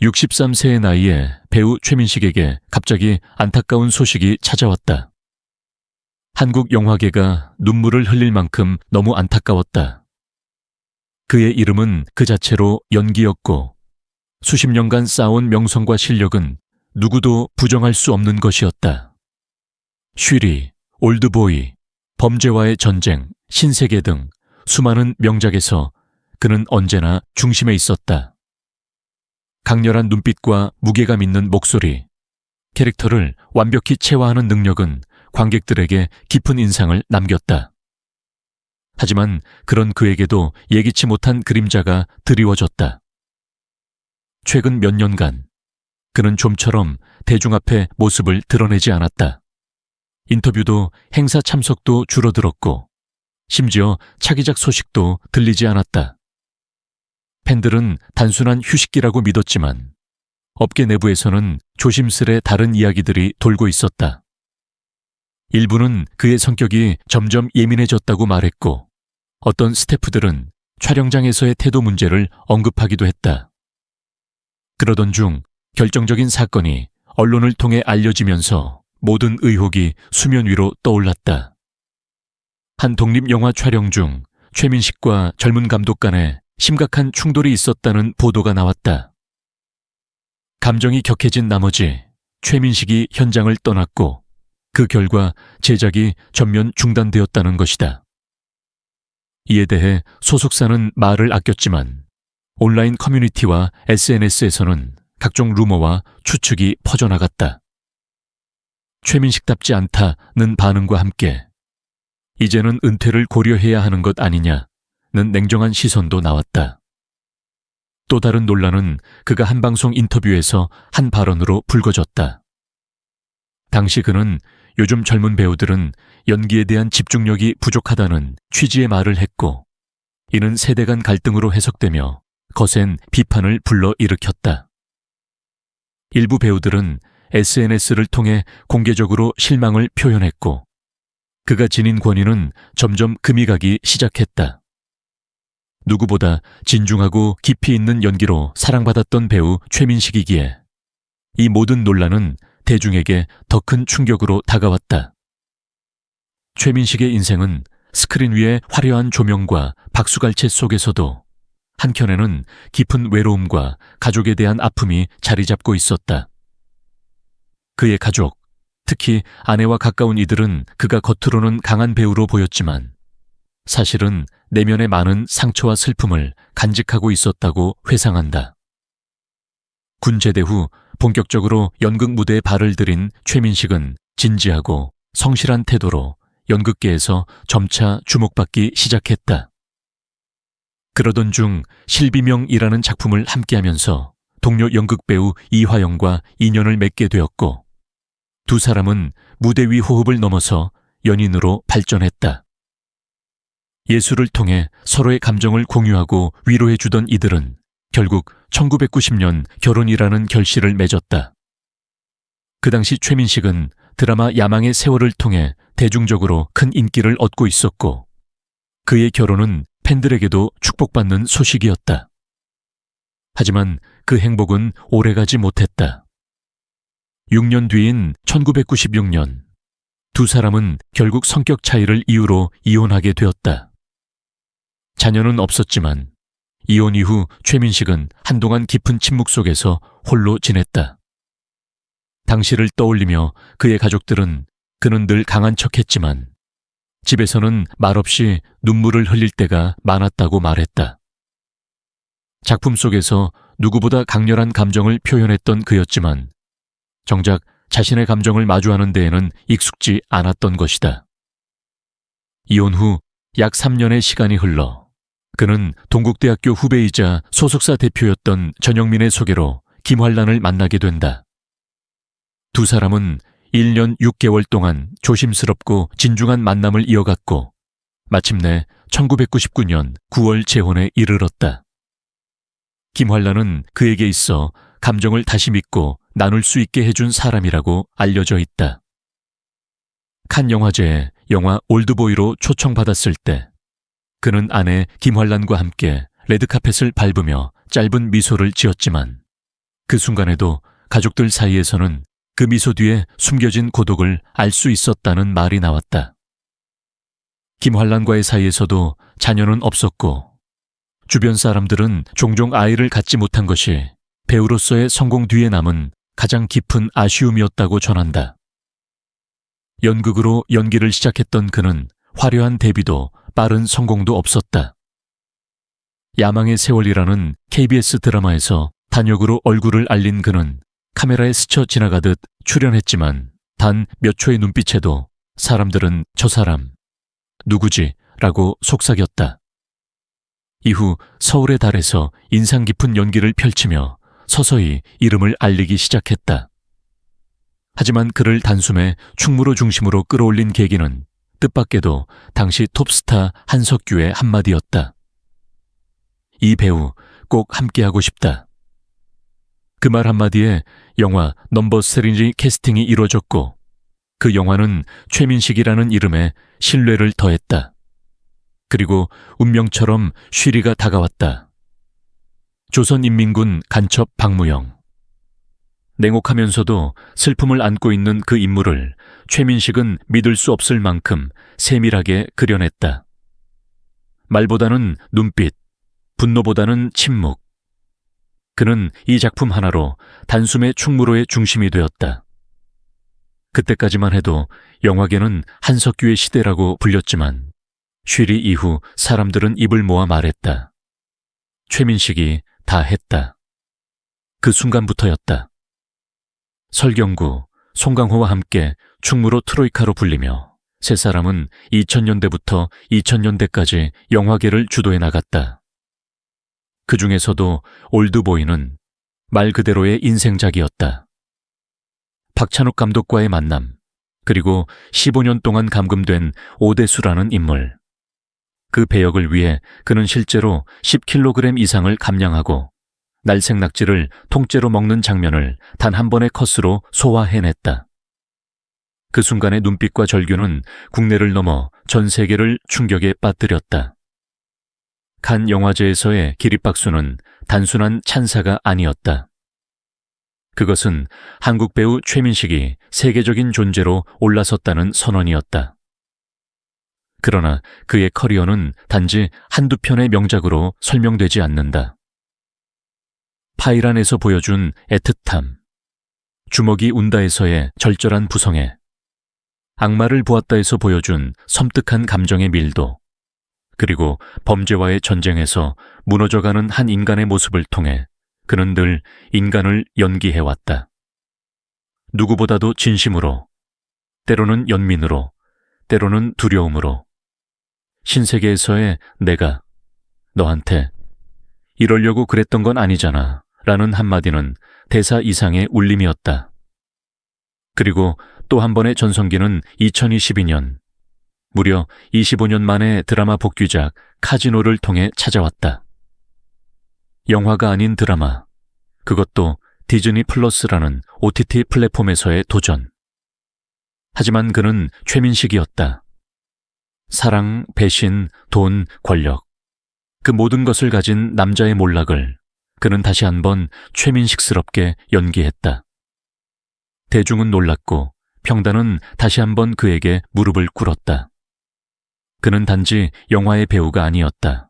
63세의 나이에 배우 최민식에게 갑자기 안타까운 소식이 찾아왔다. 한국 영화계가 눈물을 흘릴 만큼 너무 안타까웠다. 그의 이름은 그 자체로 연기였고 수십 년간 쌓아온 명성과 실력은 누구도 부정할 수 없는 것이었다. 쉬리, 올드보이, 범죄와의 전쟁, 신세계 등 수많은 명작에서 그는 언제나 중심에 있었다. 강렬한 눈빛과 무게감 있는 목소리, 캐릭터를 완벽히 체화하는 능력은 관객들에게 깊은 인상을 남겼다. 하지만 그런 그에게도 예기치 못한 그림자가 드리워졌다. 최근 몇 년간 그는 좀처럼 대중 앞에 모습을 드러내지 않았다. 인터뷰도 행사 참석도 줄어들었고 심지어 차기작 소식도 들리지 않았다. 팬들은 단순한 휴식기라고 믿었지만 업계 내부에서는 조심스레 다른 이야기들이 돌고 있었다. 일부는 그의 성격이 점점 예민해졌다고 말했고 어떤 스태프들은 촬영장에서의 태도 문제를 언급하기도 했다. 그러던 중 결정적인 사건이 언론을 통해 알려지면서 모든 의혹이 수면 위로 떠올랐다. 한 독립영화 촬영 중 최민식과 젊은 감독 간에 심각한 충돌이 있었다는 보도가 나왔다. 감정이 격해진 나머지 최민식이 현장을 떠났고 그 결과 제작이 전면 중단되었다는 것이다. 이에 대해 소속사는 말을 아꼈지만 온라인 커뮤니티와 SNS에서는 각종 루머와 추측이 퍼져나갔다. 최민식답지 않다는 반응과 함께 이제는 은퇴를 고려해야 하는 것 아니냐는 냉정한 시선도 나왔다. 또 다른 논란은 그가 한 방송 인터뷰에서 한 발언으로 불거졌다. 당시 그는 요즘 젊은 배우들은 연기에 대한 집중력이 부족하다는 취지의 말을 했고 이는 세대 간 갈등으로 해석되며 거센 비판을 불러일으켰다. 일부 배우들은 SNS를 통해 공개적으로 실망을 표현했고 그가 지닌 권위는 점점 금이 가기 시작했다. 누구보다 진중하고 깊이 있는 연기로 사랑받았던 배우 최민식이기에 이 모든 논란은 대중에게 더 큰 충격으로 다가왔다. 최민식의 인생은 스크린 위의 화려한 조명과 박수갈채 속에서도 한켠에는 깊은 외로움과 가족에 대한 아픔이 자리 잡고 있었다. 그의 가족, 특히 아내와 가까운 이들은 그가 겉으로는 강한 배우로 보였지만 사실은 내면의 많은 상처와 슬픔을 간직하고 있었다고 회상한다. 군 제대 후 본격적으로 연극 무대에 발을 들인 최민식은 진지하고 성실한 태도로 연극계에서 점차 주목받기 시작했다. 그러던 중 실비명이라는 작품을 함께하면서 동료 연극배우 이화영과 인연을 맺게 되었고 두 사람은 무대 위 호흡을 넘어서 연인으로 발전했다. 예술을 통해 서로의 감정을 공유하고 위로해주던 이들은 결국 1990년 결혼이라는 결실을 맺었다. 그 당시 최민식은 드라마 야망의 세월을 통해 대중적으로 큰 인기를 얻고 있었고 그의 결혼은 팬들에게도 축복받는 소식이었다. 하지만 그 행복은 오래가지 못했다. 6년 뒤인 1996년 두 사람은 결국 성격 차이를 이유로 이혼하게 되었다. 자녀는 없었지만 이혼 이후 최민식은 한동안 깊은 침묵 속에서 홀로 지냈다. 당시를 떠올리며 그의 가족들은 그는 늘 강한 척했지만 집에서는 말없이 눈물을 흘릴 때가 많았다고 말했다. 작품 속에서 누구보다 강렬한 감정을 표현했던 그였지만 정작 자신의 감정을 마주하는 데에는 익숙지 않았던 것이다. 이혼 후 약 3년의 시간이 흘러 그는 동국대학교 후배이자 소속사 대표였던 전영민의 소개로 김환란을 만나게 된다. 두 사람은 1년 6개월 동안 조심스럽고 진중한 만남을 이어갔고 마침내 1999년 9월 재혼에 이르렀다. 김환란은 그에게 있어 감정을 다시 믿고 나눌 수 있게 해준 사람이라고 알려져 있다. 칸 영화제에 영화 올드보이로 초청받았을 때 그는 아내 김환란과 함께 레드카펫을 밟으며 짧은 미소를 지었지만 그 순간에도 가족들 사이에서는 그 미소 뒤에 숨겨진 고독을 알 수 있었다는 말이 나왔다. 김환란과의 사이에서도 자녀는 없었고 주변 사람들은 종종 아이를 갖지 못한 것이 배우로서의 성공 뒤에 남은 가장 깊은 아쉬움이었다고 전한다. 연극으로 연기를 시작했던 그는 화려한 데뷔도 빠른 성공도 없었다. 야망의 세월이라는 KBS 드라마에서 단역으로 얼굴을 알린 그는 카메라에 스쳐 지나가듯 출연했지만 단 몇 초의 눈빛에도 사람들은 저 사람 누구지? 라고 속삭였다. 이후 서울의 달에서 인상 깊은 연기를 펼치며 서서히 이름을 알리기 시작했다. 하지만 그를 단숨에 충무로 중심으로 끌어올린 계기는 뜻밖에도 당시 톱스타 한석규의 한마디였다. 이 배우 꼭 함께하고 싶다. 그 말 한마디에 영화 넘버 3 캐스팅이 이루어졌고 그 영화는 최민식이라는 이름에 신뢰를 더했다. 그리고 운명처럼 쉬리가 다가왔다. 조선인민군 간첩 박무영. 냉혹하면서도 슬픔을 안고 있는 그 인물을 최민식은 믿을 수 없을 만큼 세밀하게 그려냈다. 말보다는 눈빛, 분노보다는 침묵. 그는 이 작품 하나로 단숨에 충무로의 중심이 되었다. 그때까지만 해도 영화계는 한석규의 시대라고 불렸지만 쉬리 이후 사람들은 입을 모아 말했다. 최민식이 다 했다. 그 순간부터였다. 설경구, 송강호와 함께 충무로 트로이카로 불리며 세 사람은 2000년대부터 2000년대까지 영화계를 주도해 나갔다. 그 중에서도 올드보이는 말 그대로의 인생작이었다. 박찬욱 감독과의 만남, 그리고 15년 동안 감금된 오대수라는 인물. 그 배역을 위해 그는 실제로 10kg 이상을 감량하고 날생낙지를 통째로 먹는 장면을 단 한 번의 컷으로 소화해냈다. 그 순간의 눈빛과 절규는 국내를 넘어 전 세계를 충격에 빠뜨렸다. 칸 영화제에서의 기립박수는 단순한 찬사가 아니었다. 그것은 한국 배우 최민식이 세계적인 존재로 올라섰다는 선언이었다. 그러나 그의 커리어는 단지 한두 편의 명작으로 설명되지 않는다. 파이란에서 보여준 애틋함, 주먹이 운다에서의 절절한 부성애, 악마를 보았다에서 보여준 섬뜩한 감정의 밀도, 그리고 범죄와의 전쟁에서 무너져가는 한 인간의 모습을 통해 그는 늘 인간을 연기해왔다. 누구보다도 진심으로, 때로는 연민으로, 때로는 두려움으로. 신세계에서의 내가 너한테 이러려고 그랬던 건 아니잖아 라는 한마디는 대사 이상의 울림이었다. 그리고 또 한 번의 전성기는 2022년, 무려 25년 만에 드라마 복귀작 카지노를 통해 찾아왔다. 영화가 아닌 드라마, 그것도 디즈니 플러스라는 OTT 플랫폼에서의 도전. 하지만 그는 최민식이었다. 사랑, 배신, 돈, 권력. 그 모든 것을 가진 남자의 몰락을 그는 다시 한번 최민식스럽게 연기했다. 대중은 놀랐고 평단은 다시 한번 그에게 무릎을 꿇었다. 그는 단지 영화의 배우가 아니었다.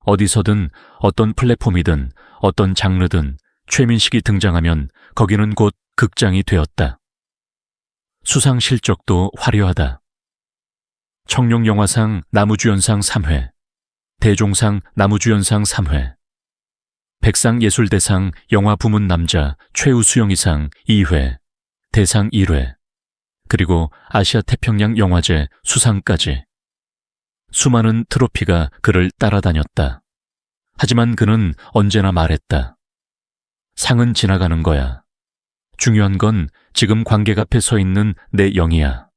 어디서든 어떤 플랫폼이든 어떤 장르든 최민식이 등장하면 거기는 곧 극장이 되었다. 수상 실적도 화려하다. 청룡영화상 나무주연상 3회, 대종상 나무주연상 3회, 백상예술대상 영화부문 남자 최우수영이상 2회, 대상 1회, 그리고 아시아태평양 영화제 수상까지. 수많은 트로피가 그를 따라다녔다. 하지만 그는 언제나 말했다. 상은 지나가는 거야. 중요한 건 지금 관객 앞에 서 있는 내 영이야.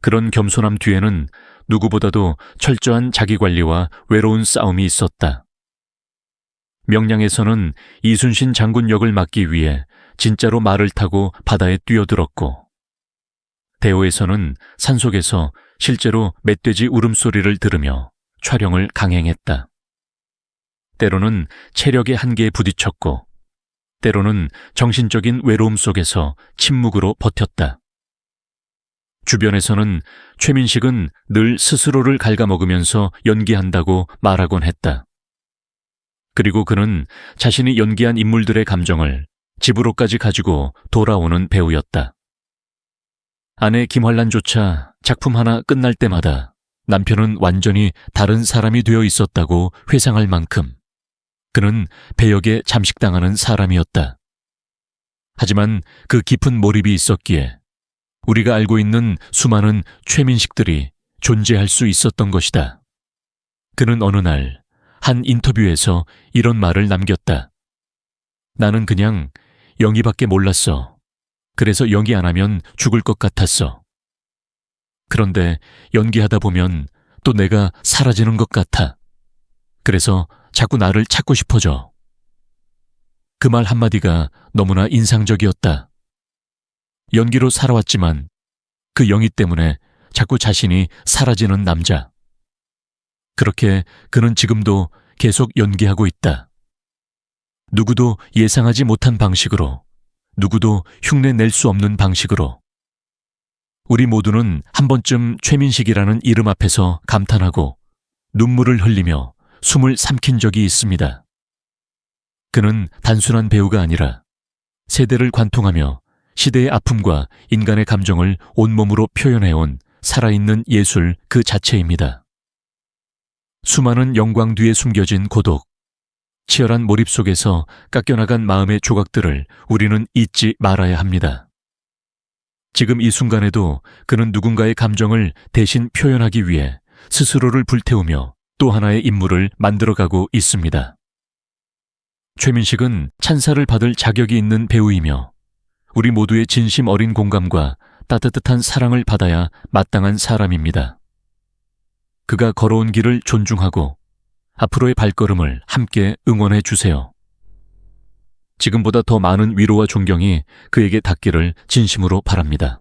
그런 겸손함 뒤에는 누구보다도 철저한 자기관리와 외로운 싸움이 있었다. 명량에서는 이순신 장군 역을 맡기 위해 진짜로 말을 타고 바다에 뛰어들었고, 대호에서는 산속에서 실제로 멧돼지 울음소리를 들으며 촬영을 강행했다. 때로는 체력의 한계에 부딪혔고, 때로는 정신적인 외로움 속에서 침묵으로 버텼다. 주변에서는 최민식은 늘 스스로를 갉아먹으면서 연기한다고 말하곤 했다. 그리고 그는 자신이 연기한 인물들의 감정을 집으로까지 가지고 돌아오는 배우였다. 아내 김환란조차 작품 하나 끝날 때마다 남편은 완전히 다른 사람이 되어 있었다고 회상할 만큼 그는 배역에 잠식당하는 사람이었다. 하지만 그 깊은 몰입이 있었기에 우리가 알고 있는 수많은 최민식들이 존재할 수 있었던 것이다. 그는 어느 날 한 인터뷰에서 이런 말을 남겼다. 나는 그냥 연기밖에 몰랐어. 그래서 연기 안 하면 죽을 것 같았어. 그런데 연기하다 보면 또 내가 사라지는 것 같아. 그래서 자꾸 나를 찾고 싶어져. 그 말 한마디가 너무나 인상적이었다. 연기로 살아왔지만 그 영희 때문에 자꾸 자신이 사라지는 남자. 그렇게 그는 지금도 계속 연기하고 있다. 누구도 예상하지 못한 방식으로, 누구도 흉내 낼 수 없는 방식으로. 우리 모두는 한 번쯤 최민식이라는 이름 앞에서 감탄하고 눈물을 흘리며 숨을 삼킨 적이 있습니다. 그는 단순한 배우가 아니라 세대를 관통하며 시대의 아픔과 인간의 감정을 온몸으로 표현해온 살아있는 예술 그 자체입니다. 수많은 영광 뒤에 숨겨진 고독, 치열한 몰입 속에서 깎여나간 마음의 조각들을 우리는 잊지 말아야 합니다. 지금 이 순간에도 그는 누군가의 감정을 대신 표현하기 위해 스스로를 불태우며 또 하나의 인물을 만들어가고 있습니다. 최민식은 찬사를 받을 자격이 있는 배우이며 우리 모두의 진심 어린 공감과 따뜻한 사랑을 받아야 마땅한 사람입니다. 그가 걸어온 길을 존중하고 앞으로의 발걸음을 함께 응원해 주세요. 지금보다 더 많은 위로와 존경이 그에게 닿기를 진심으로 바랍니다.